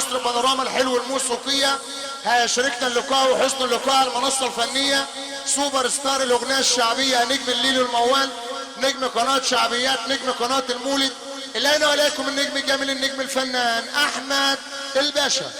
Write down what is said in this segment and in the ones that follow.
مصر بانوراما الحلو الموسيقية هيشاركنا اللقاء وحسن اللقاء على المنصة الفنية سوبر ستار الأغنية الشعبية نجم الليل والموال نجم قناة شعبيات نجم قناة المولد. إلينا وإليكم النجم الجميل النجم الفنان أحمد الباشا.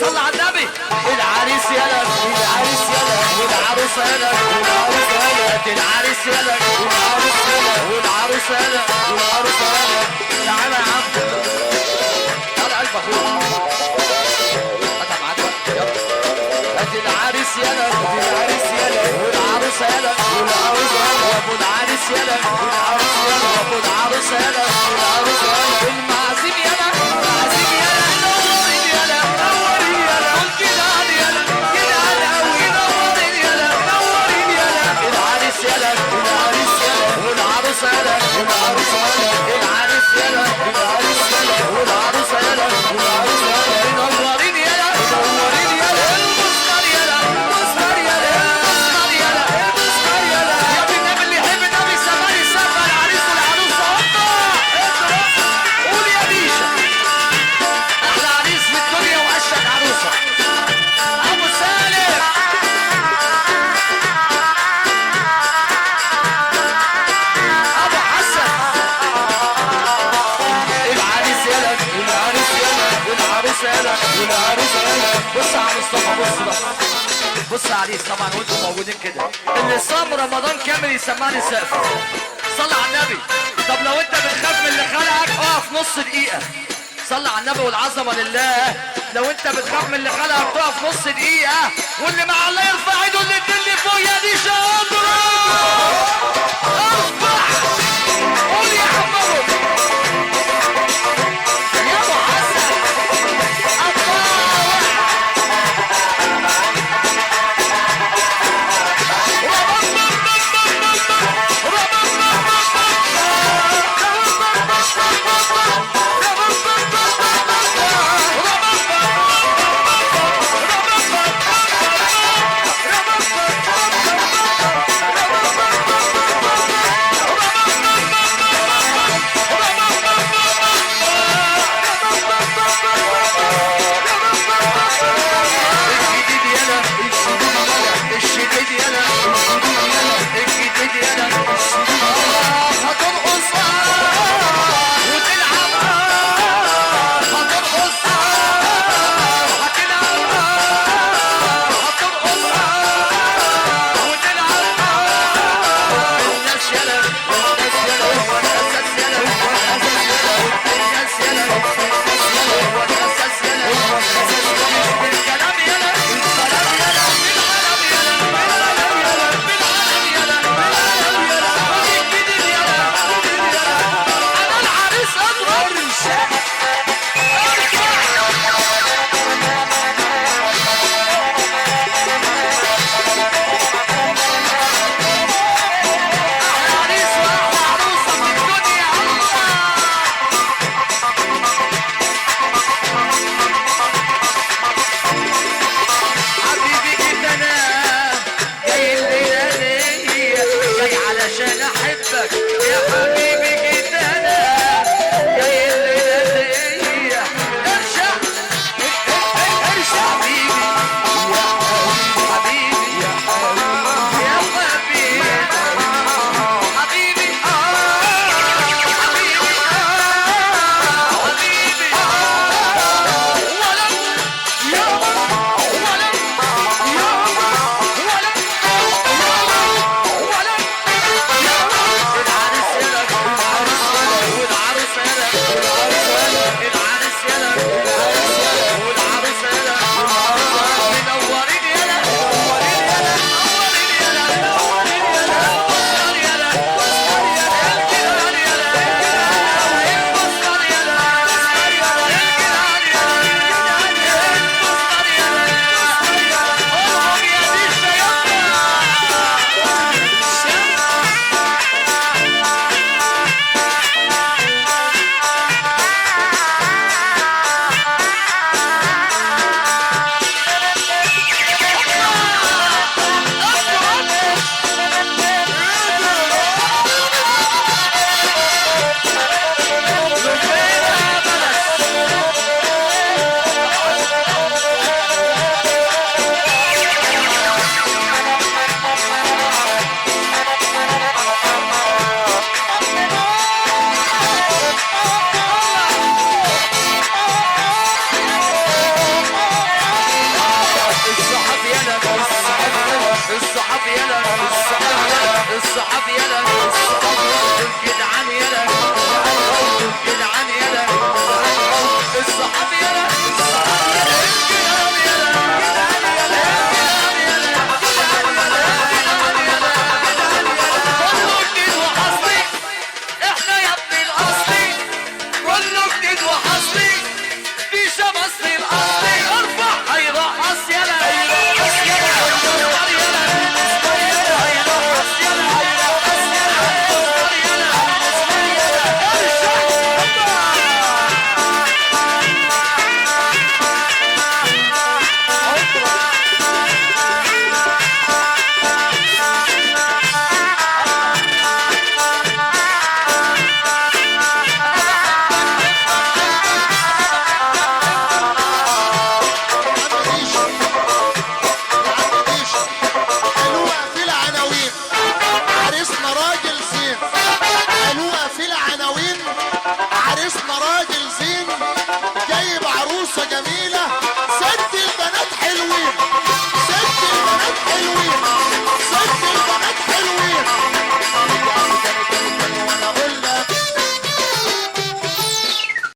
صلى على النبي. العريس يلا العريس يلا والعروسه يلا والعروسه يلا العريس يلا والعروس يلا والعروسه يلا والعروسه يلا. تعالى يا عم تعالى قلب اخوك هاتها معاك يلا. هات العريس يلا العريس يلا والعروسه يلا والعروسه يلا وابو العريس يلا والعروسه يلا وابو العروسه يلا والعروسه يلا المعازيم يلا المعازيم يلا بص عريس طبعا وانتم موجودين كده اللي صام رمضان كامل يسمعني سقف. صلى على النبي. طب لو انت بتخاف من اللي خلقك اقف نص دقيقة. صلى على النبي والعظمة لله. لو انت بتخاف من اللي خلقك تقف نص دقيقة واللي مع الله يرفع ايده اللي اللي فوق يا دي شاطرة. ارفع قول يا حمرو يا ابو حسن الصحاب يلا الصحاب يلا الصحاب يلا